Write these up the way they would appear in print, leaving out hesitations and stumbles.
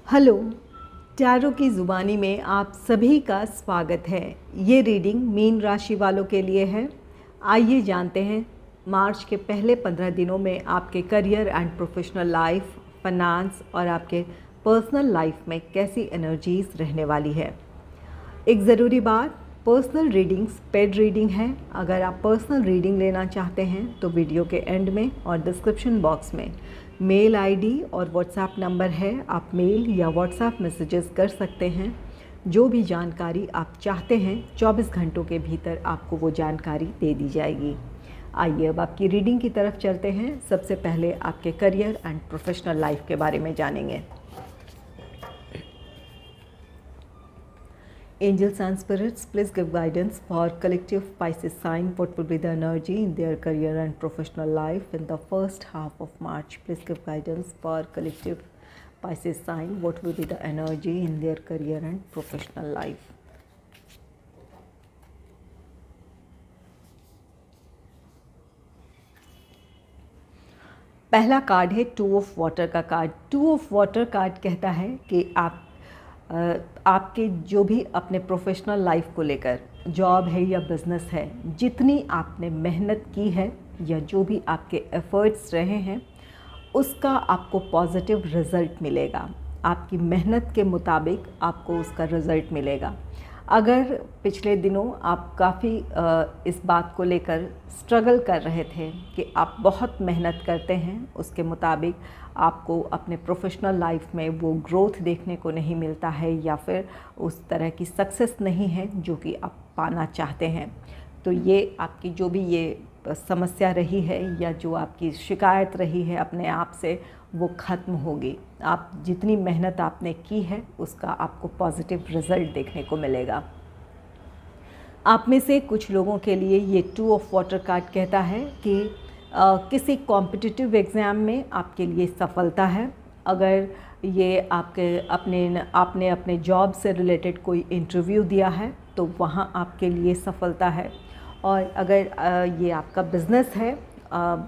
Hello. Tarot की ज़ुबानी में आप सभी का स्वागत है। ये रीडिंग मीन राशि वालों के लिए है। आइए जानते हैं मार्च के पहले 15 दिनों में आपके career and professional life, finance और आपके पर्सनल लाइफ में कैसी एनर्जीज रहने वाली है। एक ज़रूरी बात, पर्सनल रीडिंग्स पेड रीडिंग है। अगर आप पर्सनल रीडिंग लेना चाहते हैं तो वीडियो के एंड में और डिस्क्रिप्शन बॉक्स में मेल आईडी और व्हाट्सएप नंबर है। आप मेल या व्हाट्सएप मैसेजेस कर सकते हैं। जो भी जानकारी आप चाहते हैं 24 घंटों के भीतर आपको वो जानकारी दे दी जाएगी। आइए अब आपकी रीडिंग की तरफ चलते हैं। सबसे पहले आपके करियर एंड प्रोफेशनल लाइफ के बारे में जानेंगे। Angels and spirits, please give guidance for collective Pisces sign. What will be the energy in their career and professional life in the first half of March? Please give guidance for collective Pisces sign. What will be the energy in their career and professional life? पहला card है two of water का card. Two of water card कहता है कि आपके जो भी अपने प्रोफेशनल लाइफ को लेकर जॉब है या बिज़नेस है, जितनी आपने मेहनत की है या जो भी आपके एफ़र्ट्स रहे हैं उसका आपको पॉजिटिव रिज़ल्ट मिलेगा। आपकी मेहनत के मुताबिक आपको उसका रिज़ल्ट मिलेगा। अगर पिछले दिनों आप काफ़ी इस बात को लेकर स्ट्रगल कर रहे थे कि आप बहुत मेहनत करते हैं, उसके मुताबिक आपको अपने प्रोफेशनल लाइफ में वो ग्रोथ देखने को नहीं मिलता है या फिर उस तरह की सक्सेस नहीं है जो कि आप पाना चाहते हैं, तो ये आपकी जो भी ये समस्या रही है या जो आपकी शिकायत रही है अपने आप से, वो ख़त्म होगी। आप जितनी मेहनत आपने की है उसका आपको पॉजिटिव रिज़ल्ट देखने को मिलेगा। आप में से कुछ लोगों के लिए ये टू ऑफ वाटर कार्ड कहता है कि किसी कॉम्पिटिटिव एग्ज़ाम में आपके लिए सफलता है। अगर ये आपने अपने जॉब से रिलेटेड कोई इंटरव्यू दिया है तो वहाँ आपके लिए सफलता है। और अगर ये आपका बिज़नेस है,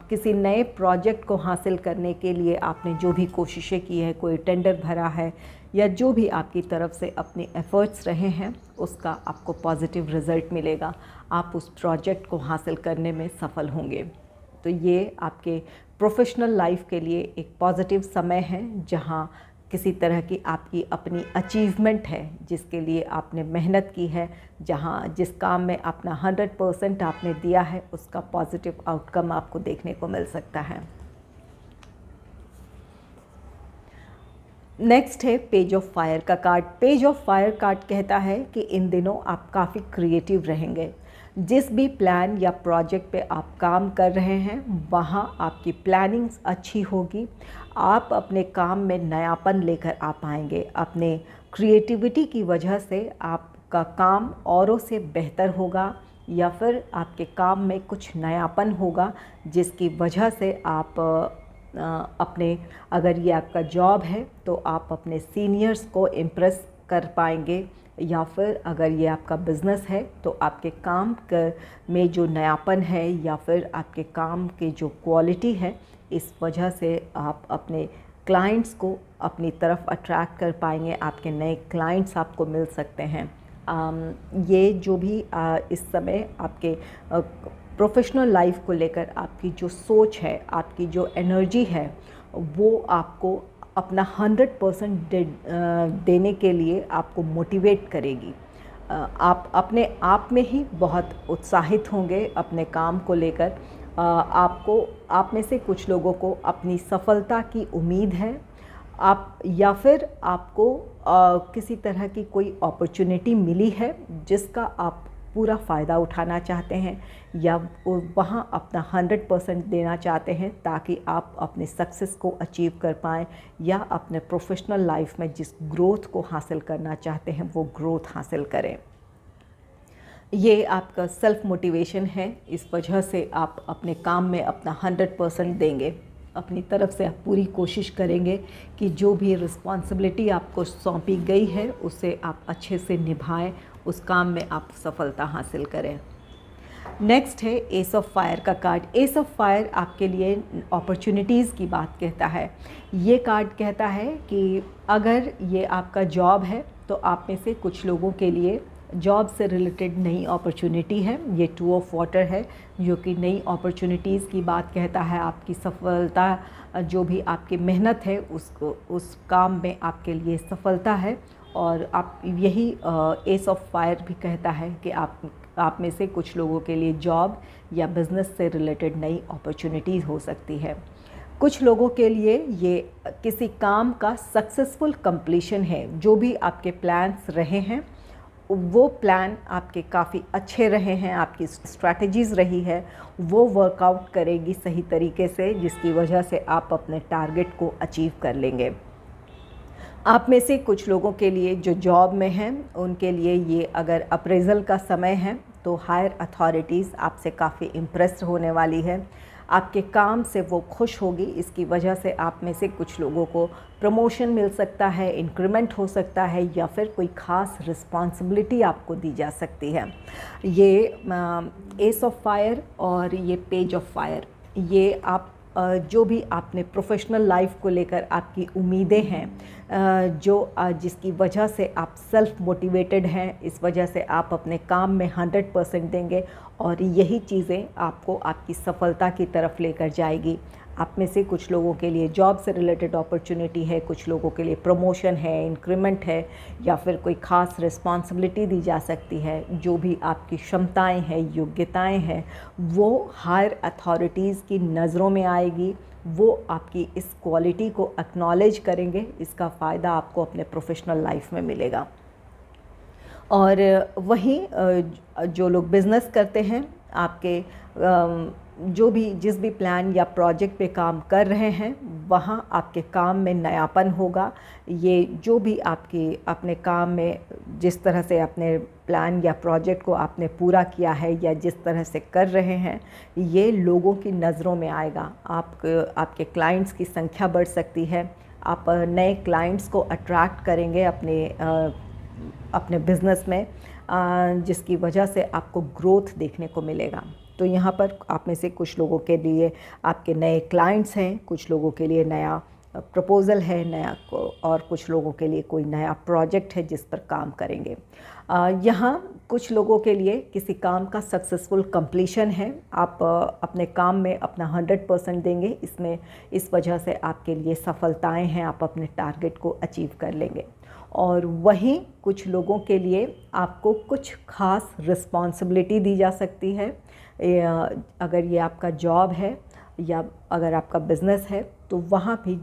किसी नए प्रोजेक्ट को हासिल करने के लिए आपने जो भी कोशिशें की है, कोई टेंडर भरा है या जो भी आपकी तरफ से अपने एफ़र्ट्स रहे हैं उसका आपको पॉजिटिव रिज़ल्ट मिलेगा। आप उस प्रोजेक्ट को हासिल करने में सफल होंगे। तो ये आपके प्रोफेशनल लाइफ के लिए एक पॉजिटिव समय है जहाँ किसी तरह की आपकी अपनी अचीवमेंट है जिसके लिए आपने मेहनत की है, जहाँ जिस काम में अपना 100% आपने दिया है उसका पॉजिटिव आउटकम आपको देखने को मिल सकता है। नेक्स्ट है पेज ऑफ फायर का card. Page of fire card कहता है कि इन दिनों आप काफ़ी क्रिएटिव रहेंगे। जिस भी प्लान या प्रोजेक्ट पे आप काम कर रहे हैं वहाँ आपकी प्लानिंग्स अच्छी होगी। आप अपने काम में नयापन लेकर आ पाएंगे। अपने क्रिएटिविटी की वजह से आपका काम औरों से बेहतर होगा या फिर आपके काम में कुछ नयापन होगा जिसकी वजह से आप अपने, अगर ये आपका जॉब है तो आप अपने सीनियर्स को इम्प्रेस कर पाएंगे या फिर अगर ये आपका बिज़नेस है तो आपके काम में जो नयापन है या फिर आपके काम के जो क्वालिटी है, इस वजह से आप अपने क्लाइंट्स को अपनी तरफ अट्रैक्ट कर पाएंगे। आपके नए क्लाइंट्स आपको मिल सकते हैं। ये जो भी इस समय आपके प्रोफेशनल लाइफ को लेकर आपकी जो सोच है, आपकी जो एनर्जी है, वो आपको अपना 100% देने के लिए आपको मोटिवेट करेगी। आप अपने आप में ही बहुत उत्साहित होंगे अपने काम को लेकर। आप में से कुछ लोगों को अपनी सफलता की उम्मीद है। आप या फिर आपको किसी तरह की कोई अपॉर्चुनिटी मिली है जिसका आप पूरा फ़ायदा उठाना चाहते हैं या वहाँ अपना 100% देना चाहते हैं ताकि आप अपने सक्सेस को अचीव कर पाएँ या अपने प्रोफेशनल लाइफ में जिस ग्रोथ को हासिल करना चाहते हैं वो ग्रोथ हासिल करें। ये आपका सेल्फ मोटिवेशन है, इस वजह से आप अपने काम में अपना 100% देंगे। अपनी तरफ से आप पूरी कोशिश करेंगे कि जो भी रिस्पॉन्सिबिलिटी आपको सौंपी गई है उसे आप अच्छे से निभाएं, उस काम में आप सफलता हासिल करें। नेक्स्ट है एस ऑफ फायर का कार्ड। एस ऑफ फायर आपके लिए अपॉर्चुनिटीज़ की बात कहता है। ये कार्ड कहता है कि अगर ये आपका जॉब है तो आप में से कुछ लोगों के लिए जॉब से रिलेटेड नई अपॉर्चुनिटी है। ये टू ऑफ वाटर है जो कि नई अपॉर्चुनिटीज़ की बात कहता है। आपकी सफलता, जो भी आपकी मेहनत है उसको, उस काम में आपके लिए सफलता है। और आप यही एस ऑफ फायर भी कहता है कि आप में से कुछ लोगों के लिए जॉब या बिज़नेस से रिलेटेड नई अपॉर्चुनिटीज़ हो सकती है। कुछ लोगों के लिए ये किसी काम का सक्सेसफुल कंप्लीशन है। जो भी आपके प्लान्स रहे हैं वो प्लान आपके काफ़ी अच्छे रहे हैं, आपकी स्ट्रैटेजीज़ रही है वो वर्कआउट करेगी सही तरीके से, जिसकी वजह से आप अपने टारगेट को अचीव कर लेंगे। आप में से कुछ लोगों के लिए जो जॉब में हैं उनके लिए ये अगर अप्रेज़ल का समय है तो हायर अथॉरिटीज़ आपसे काफ़ी इम्प्रेस्ड होने वाली है। आपके काम से वो खुश होगी। इसकी वजह से आप में से कुछ लोगों को प्रमोशन मिल सकता है, इंक्रीमेंट हो सकता है, या फिर कोई ख़ास रिस्पॉन्सिबिलिटी आपको दी जा सकती है। ये एस ऑफ फायर और ये पेज ऑफ फायर, ये आप जो भी आपने प्रोफेशनल लाइफ को लेकर आपकी उम्मीदें हैं, जिसकी वजह से आप सेल्फ मोटिवेटेड हैं, इस वजह से आप अपने काम में 100% देंगे और यही चीज़ें आपको आपकी सफलता की तरफ लेकर जाएगी। आप में से कुछ लोगों के लिए जॉब से रिलेटेड अपॉर्चुनिटी है, कुछ लोगों के लिए प्रमोशन है, इंक्रीमेंट है, या फिर कोई ख़ास रिस्पॉन्सिबिलिटी दी जा सकती है। जो भी आपकी क्षमताएं हैं, योग्यताएं हैं, वो हायर अथॉरिटीज़ की नज़रों में आएगी। वो आपकी इस क्वालिटी को एक्नॉलेज करेंगे। इसका फ़ायदा आपको अपने प्रोफेशनल लाइफ में मिलेगा। और वहीं जो लोग बिज़नेस करते हैं, आपके जिस भी प्लान या प्रोजेक्ट पे काम कर रहे हैं वहाँ आपके काम में नयापन होगा। ये जो भी आपके अपने काम में जिस तरह से अपने प्लान या प्रोजेक्ट को आपने पूरा किया है या जिस तरह से कर रहे हैं, ये लोगों की नज़रों में आएगा। आपके क्लाइंट्स की संख्या बढ़ सकती है। आप नए क्लाइंट्स को अट्रैक्ट करेंगे अपने बिज़नेस में, जिसकी वजह से आपको ग्रोथ देखने को मिलेगा। तो यहाँ पर आप में से कुछ लोगों के लिए आपके नए क्लाइंट्स हैं, कुछ लोगों के लिए नया प्रपोज़ल है नया, और कुछ लोगों के लिए कोई नया प्रोजेक्ट है जिस पर काम करेंगे। यहाँ कुछ लोगों के लिए किसी काम का सक्सेसफुल कंप्लीशन है। आप अपने काम में अपना 100% देंगे। इस वजह से आपके लिए सफलताएं हैं, आप अपने टारगेट को अचीव कर लेंगे। और वहीं कुछ लोगों के लिए आपको कुछ खास रिस्पॉन्सिबिलिटी दी जा सकती है। अगर ये आपका जॉब है या अगर आपका बिज़नेस है तो वहाँ भी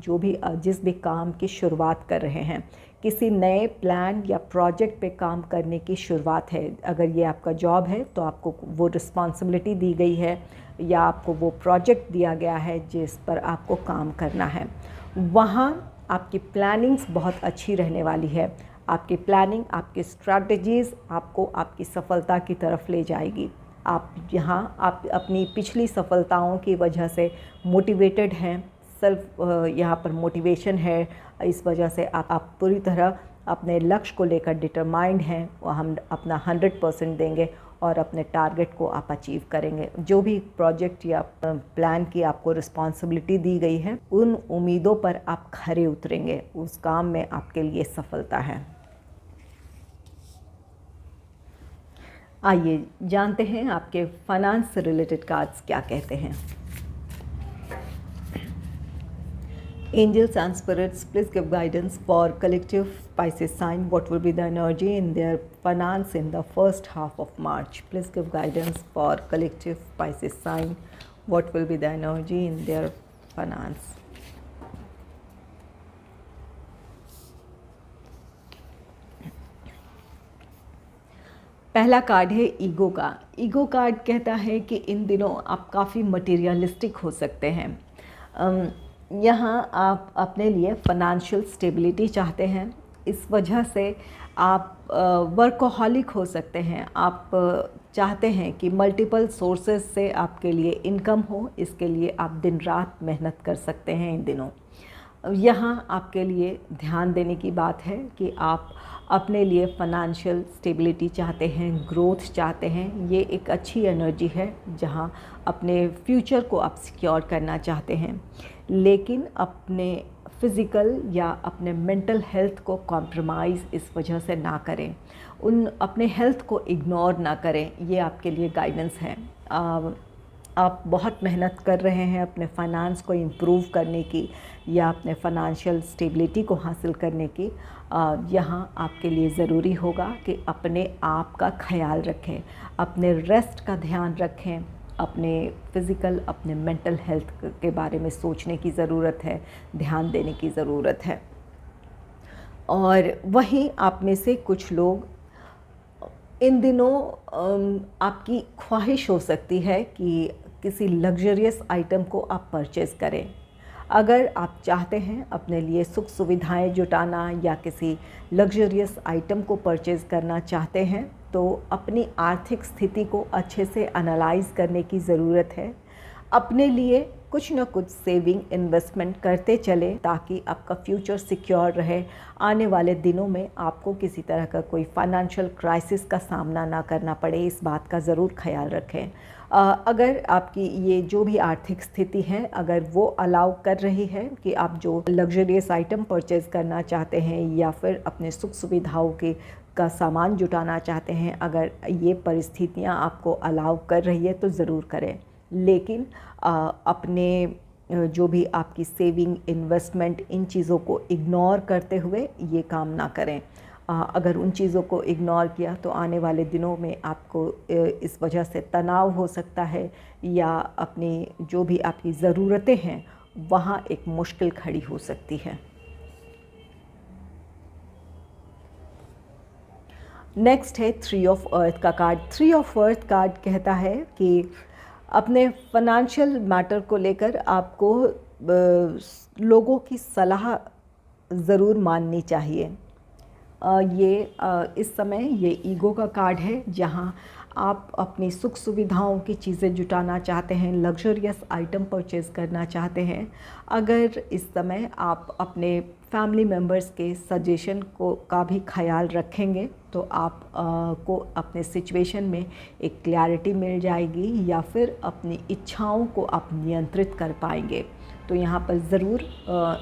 जिस भी काम की शुरुआत कर रहे हैं, किसी नए प्लान या प्रोजेक्ट पे काम करने की शुरुआत है। अगर ये आपका जॉब है तो आपको वो रिस्पॉन्सिबिलिटी दी गई है या आपको वो प्रोजेक्ट दिया गया है जिस पर आपको काम करना है। वहाँ आपकी प्लानिंग्स बहुत अच्छी रहने वाली है। आपकी प्लानिंग, आपकी स्ट्रैटेजीज़ आपको आपकी सफलता की तरफ ले जाएगी। आप अपनी पिछली सफलताओं की वजह से मोटिवेटेड हैं, यहाँ पर मोटिवेशन है। इस वजह से आप पूरी तरह अपने लक्ष्य को लेकर डिटरमाइंड हैं। हम अपना 100% देंगे और अपने टारगेट को आप अचीव करेंगे। जो भी प्रोजेक्ट या प्लान की आपको रिस्पॉन्सिबिलिटी दी गई है, उन उम्मीदों पर आप खरे उतरेंगे। उस काम में आपके लिए सफलता है। आइए जानते हैं आपके फाइनेंस से रिलेटेड कार्ड्स क्या कहते हैं। Angels and spirits, please give guidance for collective Pisces sign. What will be the energy in their finance in the first half of March? Please give guidance for collective Pisces sign. What will be the energy in their finance? पहला card है ego का। Ego card कहता है कि इन दिनों आप काफ़ी materialistic हो सकते हैं। यहाँ आप अपने लिए फ़ाइनेंशियल स्टेबिलिटी चाहते हैं। इस वजह से आप वर्कोहॉलिक हो सकते हैं। आप चाहते हैं कि मल्टीपल सोर्सेज से आपके लिए इनकम हो। इसके लिए आप दिन रात मेहनत कर सकते हैं इन दिनों। यहाँ आपके लिए ध्यान देने की बात है कि आप अपने लिए फ़ाइनेंशियल स्टेबिलिटी चाहते हैं, ग्रोथ चाहते हैं। ये एक अच्छी एनर्जी है जहाँ अपने फ्यूचर को आप सिक्योर करना चाहते हैं, लेकिन अपने फ़िज़िकल या अपने मेंटल हेल्थ को कॉम्प्रोमाइज़ इस वजह से ना करें, अपने हेल्थ को इग्नोर ना करें। ये आपके लिए गाइडेंस है। आप बहुत मेहनत कर रहे हैं अपने फाइनेंस को इम्प्रूव करने की या अपने फाइनेंशियल स्टेबिलिटी को हासिल करने की। यहाँ आपके लिए ज़रूरी होगा कि अपने आप का ख्याल रखें, अपने रेस्ट का ध्यान रखें, अपने फ़िज़िकल, अपने मेंटल हेल्थ के बारे में सोचने की ज़रूरत है, ध्यान देने की ज़रूरत है। और वहीं आप में से कुछ लोग इन दिनों आपकी ख्वाहिश हो सकती है कि किसी लग्जरियस आइटम को आप परचेज़ करें। अगर आप चाहते हैं अपने लिए सुख सुविधाएं जुटाना या किसी लग्जरियस आइटम को परचेज़ करना चाहते हैं, तो अपनी आर्थिक स्थिति को अच्छे से एनालाइज़ करने की ज़रूरत है। अपने लिए कुछ न कुछ सेविंग, इन्वेस्टमेंट करते चले ताकि आपका फ्यूचर सिक्योर रहे। आने वाले दिनों में आपको किसी तरह का कोई फाइनेंशियल क्राइसिस का सामना ना करना पड़े, इस बात का ज़रूर ख्याल रखें। अगर आपकी ये जो भी आर्थिक स्थिति है, अगर वो अलाउ कर रही है कि आप जो लग्जरियस आइटम परचेज़ करना चाहते हैं या फिर अपने सुख सुविधाओं के का सामान जुटाना चाहते हैं, अगर ये परिस्थितियाँ आपको अलाउ कर रही है तो ज़रूर करें। लेकिन अपने जो भी आपकी सेविंग, इन्वेस्टमेंट, इन चीज़ों को इग्नोर करते हुए ये काम ना करें। अगर उन चीज़ों को इग्नोर किया तो आने वाले दिनों में आपको इस वजह से तनाव हो सकता है या अपनी जो भी आपकी ज़रूरतें हैं वहाँ एक मुश्किल खड़ी हो सकती है। नेक्स्ट है 3 ऑफ अर्थ का कार्ड। 3 ऑफ अर्थ कार्ड कहता है कि अपने फाइनेंशियल मैटर को लेकर आपको लोगों की सलाह ज़रूर माननी चाहिए। इस समय ये ईगो का कार्ड है, जहाँ आप अपनी सुख सुविधाओं की चीज़ें जुटाना चाहते हैं, लग्जरियस आइटम परचेज़ करना चाहते हैं। अगर इस समय आप अपने फैमिली मेम्बर्स के सजेशन का भी ख्याल रखेंगे तो आप को अपने सिचुएशन में एक क्लैरिटी मिल जाएगी या फिर अपनी इच्छाओं को आप नियंत्रित कर पाएंगे। तो यहाँ पर ज़रूर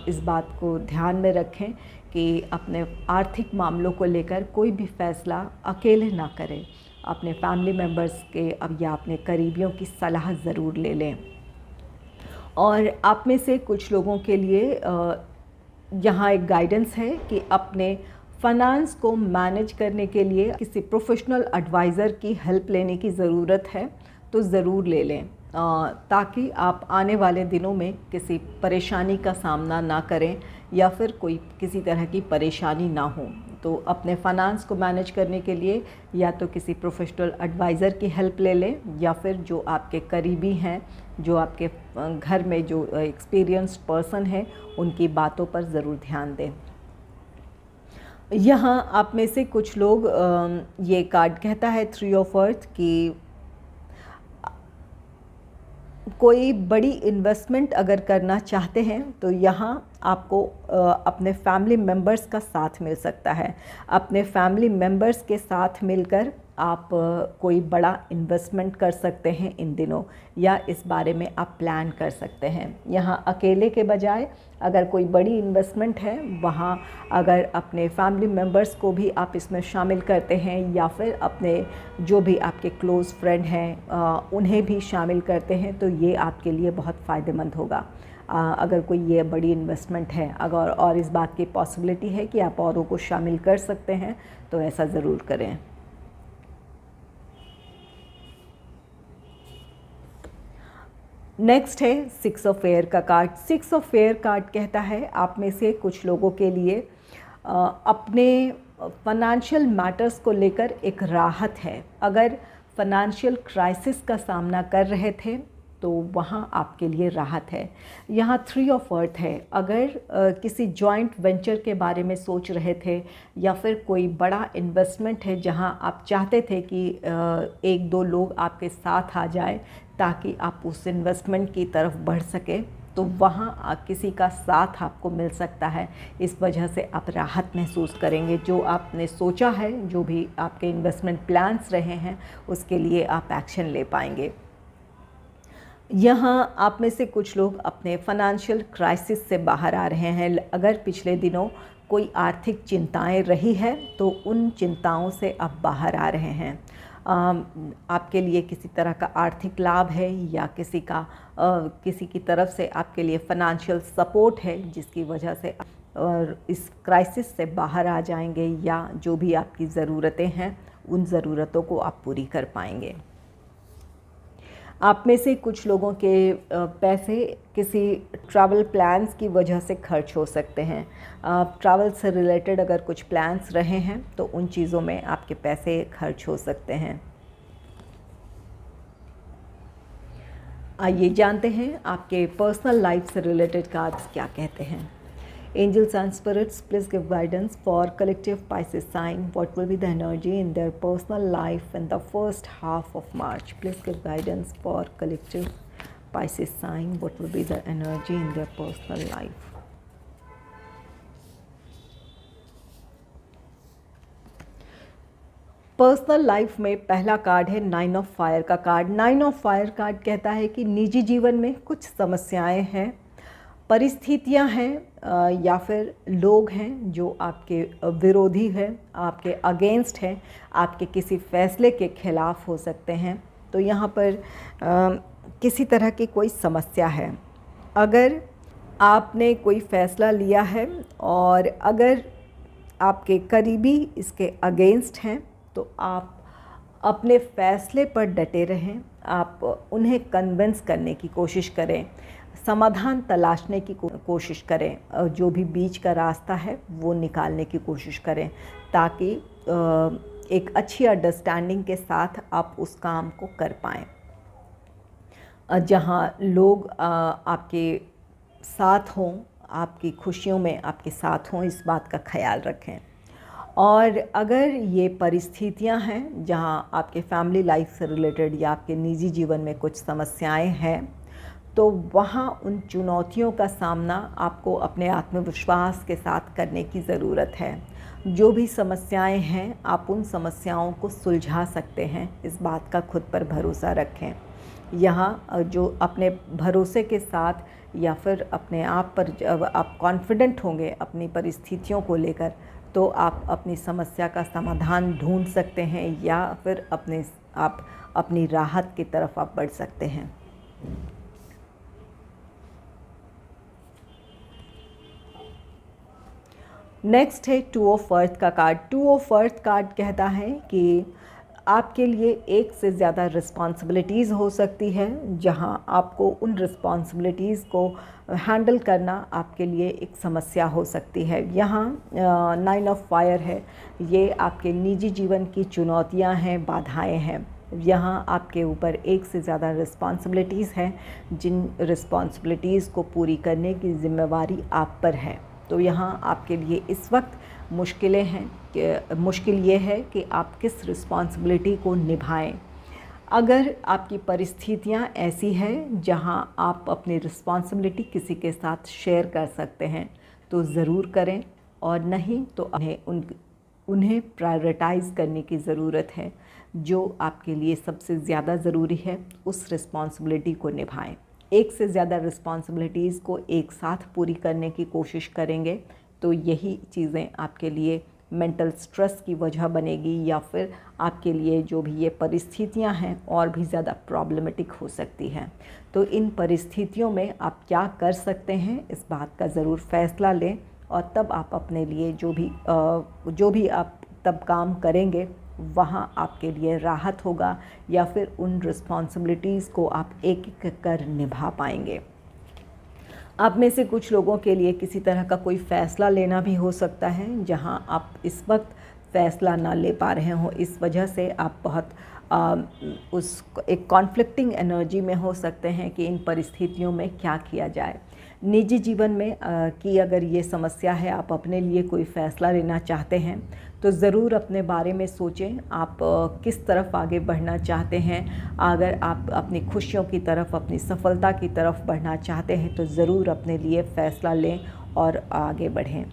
इस बात को ध्यान में रखें कि अपने आर्थिक मामलों को लेकर कोई भी फ़ैसला अकेले ना करें, अपने फैमिली मेम्बर्स के या अपने करीबियों की सलाह ज़रूर ले लें। और आप में से कुछ लोगों के लिए यहाँ एक गाइडेंस है कि अपने फाइनेंस को मैनेज करने के लिए किसी प्रोफेशनल एडवाइज़र की हेल्प लेने की ज़रूरत है, तो ज़रूर ले लें ताकि आप आने वाले दिनों में किसी परेशानी का सामना ना करें या फिर कोई किसी तरह की परेशानी ना हो। तो अपने फाइनेंस को मैनेज करने के लिए या तो किसी प्रोफेशनल एडवाइज़र की हेल्प ले लें या फिर जो आपके करीबी हैं, जो आपके घर में जो एक्सपीरियंस्ड पर्सन है, उनकी बातों पर ज़रूर ध्यान दें। यहाँ आप में से कुछ लोग ये कार्ड कहता है 3 ऑफ अर्थ कि कोई बड़ी इन्वेस्टमेंट अगर करना चाहते हैं तो यहाँ आपको अपने फैमिली मेम्बर्स का साथ मिल सकता है। अपने फैमिली मेम्बर्स के साथ मिलकर आप कोई बड़ा इन्वेस्टमेंट कर सकते हैं इन दिनों, या इस बारे में आप प्लान कर सकते हैं। यहाँ अकेले के बजाय अगर कोई बड़ी इन्वेस्टमेंट है, वहाँ अगर अपने फैमिली मेम्बर्स को भी आप इसमें शामिल करते हैं या फिर अपने जो भी आपके क्लोज़ फ्रेंड हैं उन्हें भी शामिल करते हैं, तो ये आपके लिए बहुत फ़ायदेमंद होगा। अगर कोई ये बड़ी इन्वेस्टमेंट है, अगर और इस बात की पॉसिबिलिटी है कि आप औरों को शामिल कर सकते हैं, तो ऐसा ज़रूर करें। नेक्स्ट है 6 ऑफ एयर का कार्ड। 6 ऑफ एयर कार्ड कहता है आप में से कुछ लोगों के लिए अपने फाइनेंशियल मैटर्स को लेकर एक राहत है। अगर फाइनेंशियल क्राइसिस का सामना कर रहे थे तो वहाँ आपके लिए राहत है। यहाँ 3 ऑफ अर्थ है। अगर किसी जॉइंट वेंचर के बारे में सोच रहे थे या फिर कोई बड़ा इन्वेस्टमेंट है जहाँ आप चाहते थे कि 1-2 लोग आपके साथ आ जाए ताकि आप उस इन्वेस्टमेंट की तरफ बढ़ सके, तो वहाँ किसी का साथ आपको मिल सकता है। इस वजह से आप राहत महसूस करेंगे। जो आपने सोचा है, जो भी आपके इन्वेस्टमेंट प्लान्स रहे हैं, उसके लिए आप एक्शन ले पाएंगे। यहाँ आप में से कुछ लोग अपने फाइनेंशियल क्राइसिस से बाहर आ रहे हैं। अगर पिछले दिनों कोई आर्थिक चिंताएं रही है तो उन चिंताओं से आप बाहर आ रहे हैं। आपके लिए किसी तरह का आर्थिक लाभ है या किसी की तरफ से आपके लिए फाइनेंशियल सपोर्ट है, जिसकी वजह से और इस क्राइसिस से बाहर आ जाएंगे, या जो भी आपकी ज़रूरतें हैं उन ज़रूरतों को आप पूरी कर पाएंगे। आप में से कुछ लोगों के पैसे किसी ट्रैवल प्लान्स की वजह से खर्च हो सकते हैं। ट्रैवल से रिलेटेड अगर कुछ प्लान्स रहे हैं तो उन चीज़ों में आपके पैसे खर्च हो सकते हैं। आइए जानते हैं आपके पर्सनल लाइफ से रिलेटेड कार्ड्स क्या कहते हैं। Angels and spirits, please give guidance for collective Pisces sign. What will be the energy in their personal life in the first half of March? Please give guidance for collective Pisces sign. What will be the energy in their personal life? Personal life में पहला card है 9 of fire का card. 9 of fire card कहता है कि निजी जीवन में कुछ समस्याएं हैं, परिस्थितियां हैं या फिर लोग हैं जो आपके विरोधी हैं, आपके अगेंस्ट हैं, आपके किसी फैसले के खिलाफ हो सकते हैं। तो यहाँ पर किसी तरह की कोई समस्या है। अगर आपने कोई फ़ैसला लिया है और अगर आपके करीबी इसके अगेंस्ट हैं तो आप अपने फ़ैसले पर डटे रहें। आप उन्हें कन्विंस करने की कोशिश करें, समाधान तलाशने की कोशिश करें, जो भी बीच का रास्ता है वो निकालने की कोशिश करें, ताकि एक अच्छी अंडरस्टैंडिंग के साथ आप उस काम को कर पाएँ। जहाँ लोग आपके साथ हों, आपकी खुशियों में आपके साथ हों, इस बात का ख्याल रखें। और अगर ये परिस्थितियां हैं जहाँ आपके फैमिली लाइफ से रिलेटेड या आपके निजी जीवन में कुछ समस्याएं हैं, तो वहाँ उन चुनौतियों का सामना आपको अपने आत्मविश्वास के साथ करने की ज़रूरत है। जो भी समस्याएं हैं आप उन समस्याओं को सुलझा सकते हैं, इस बात का खुद पर भरोसा रखें। यहाँ जो अपने भरोसे के साथ या फिर अपने आप पर जब आप कॉन्फिडेंट होंगे अपनी परिस्थितियों को लेकर, तो आप अपनी समस्या का समाधान ढूंढ सकते हैं या फिर आप अपनी राहत की तरफ आप बढ़ सकते हैं। नेक्स्ट है 2 ऑफ अर्थ का कार्ड। 2 ऑफ अर्थ कार्ड कहता है कि आपके लिए एक से ज़्यादा रिस्पॉन्सिबिलिटीज़ हो सकती है, जहां आपको उन रिस्पॉन्सिबिलिटीज़ को हैंडल करना आपके लिए एक समस्या हो सकती है। यहाँ 9 ऑफ फायर है, ये आपके निजी जीवन की चुनौतियाँ हैं, बाधाएं हैं। यहाँ आपके ऊपर एक से ज़्यादा रिस्पॉन्सिबिलिटीज़ हैं, जिन रिस्पॉन्सिबिलिटीज़ को पूरी करने की ज़िम्मेवारी आप पर है। तो यहाँ आपके लिए इस वक्त मुश्किलें हैं कि मुश्किल ये है कि आप किस रिस्पॉन्सिबिलिटी को निभाएं। अगर आपकी परिस्थितियाँ ऐसी हैं जहाँ आप अपनी रिस्पॉन्सिबिलिटी किसी के साथ शेयर कर सकते हैं तो ज़रूर करें, और नहीं तो उन्हें प्रायोरिटाइज़ करने की ज़रूरत है। जो आपके लिए सबसे ज़्यादा ज़रूरी है उस रिस्पॉन्सिबिलिटी को निभाएं। एक से ज़्यादा रिस्पॉन्सिबिलिटीज़ को एक साथ पूरी करने की कोशिश करेंगे तो यही चीज़ें आपके लिए मेंटल स्ट्रेस की वजह बनेगी, या फिर आपके लिए जो भी ये परिस्थितियां हैं और भी ज़्यादा प्रॉब्लमेटिक हो सकती हैं। तो इन परिस्थितियों में आप क्या कर सकते हैं, इस बात का ज़रूर फ़ैसला लें, और तब आप अपने लिए जो भी आप तब काम करेंगे वहाँ आपके लिए राहत होगा, या फिर उन रिस्पॉन्सिबिलिटीज़ को आप एक एक कर निभा पाएंगे। आप में से कुछ लोगों के लिए किसी तरह का कोई फ़ैसला लेना भी हो सकता है, जहाँ आप इस वक्त फ़ैसला ना ले पा रहे हों। इस वजह से आप बहुत एक कॉन्फ्लिक्टिंग एनर्जी में हो सकते हैं कि इन परिस्थितियों में क्या किया जाए। निजी जीवन में की अगर ये समस्या है, आप अपने लिए कोई फ़ैसला लेना चाहते हैं तो ज़रूर अपने बारे में सोचें। आप किस तरफ आगे बढ़ना चाहते हैं। अगर आप अपनी खुशियों की तरफ, अपनी सफलता की तरफ बढ़ना चाहते हैं तो ज़रूर अपने लिए फ़ैसला लें और आगे बढ़ें।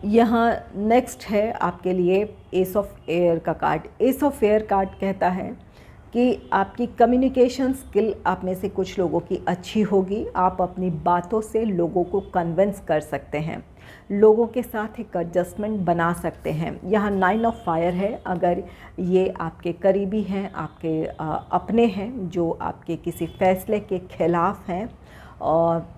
यहाँ नेक्स्ट है आपके लिए एस ऑफ एयर का card. S of air card कहता है कि आपकी कम्युनिकेशन स्किल आप में से कुछ लोगों की अच्छी होगी। आप अपनी बातों से लोगों को कन्विंस कर सकते हैं, लोगों के साथ एक एडजस्टमेंट बना सकते हैं। यहाँ 9 ऑफ फायर है। अगर ये आपके करीबी हैं, आपके अपने हैं जो आपके किसी फ़ैसले के ख़िलाफ़ हैं,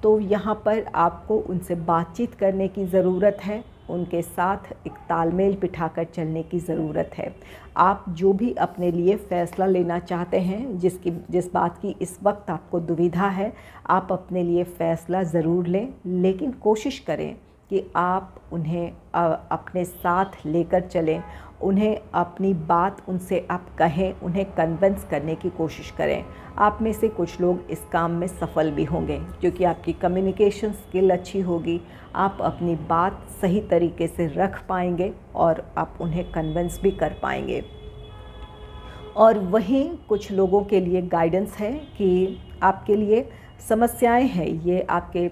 तो यहाँ पर आपको उनसे बातचीत करने की ज़रूरत है, उनके साथ एक तालमेल बिठाकर चलने की ज़रूरत है। आप जो भी अपने लिए फ़ैसला लेना चाहते हैं, जिस बात की इस वक्त आपको दुविधा है, आप अपने लिए फ़ैसला ज़रूर लें, लेकिन कोशिश करें कि आप उन्हें अपने साथ लेकर चलें, उन्हें अपनी बात उनसे आप कहें, उन्हें कन्विंस करने की कोशिश करें। आप में से कुछ लोग इस काम में सफल भी होंगे क्योंकि आपकी कम्युनिकेशन स्किल अच्छी होगी। आप अपनी बात सही तरीके से रख पाएंगे और आप उन्हें कन्विंस भी कर पाएंगे। और वहीं कुछ लोगों के लिए गाइडेंस है कि आपके लिए समस्याएं हैं, ये आपके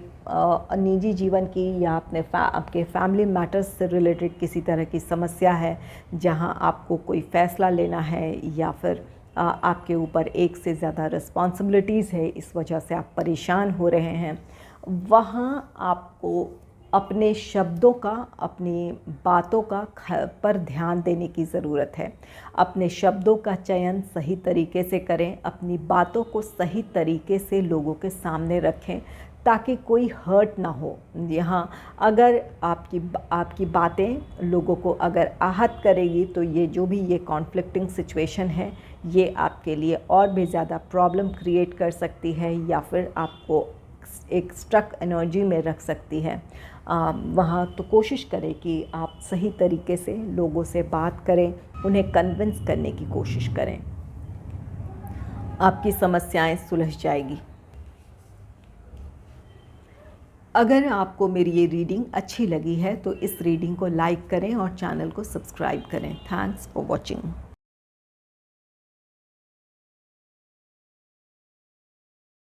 निजी जीवन की या आपके फैमिली मैटर्स से रिलेटेड किसी तरह की समस्या है, जहां आपको कोई फ़ैसला लेना है या फिर आपके ऊपर एक से ज़्यादा रिस्पॉन्सिबिलिटीज़ है, इस वजह से आप परेशान हो रहे हैं। वहाँ आपको अपने शब्दों का, अपनी बातों का पर ध्यान देने की ज़रूरत है। अपने शब्दों का चयन सही तरीके से करें, अपनी बातों को सही तरीके से लोगों के सामने रखें ताकि कोई हर्ट ना हो। यहाँ अगर आपकी बातें लोगों को अगर आहत करेगी तो ये जो भी ये कॉन्फ्लिक्टिंग सिचुएशन है, ये आपके लिए और भी ज़्यादा प्रॉब्लम क्रिएट कर सकती है या फिर आपको एक स्ट्रक एनर्जी में रख सकती है। वहाँ तो कोशिश करें कि आप सही तरीके से लोगों से बात करें, उन्हें कन्विंस करने की कोशिश करें। आपकी समस्याएं सुलझ जाएगी। अगर आपको मेरी ये रीडिंग अच्छी लगी है तो इस रीडिंग को लाइक करें और चैनल को सब्सक्राइब करें। Thanks for watching.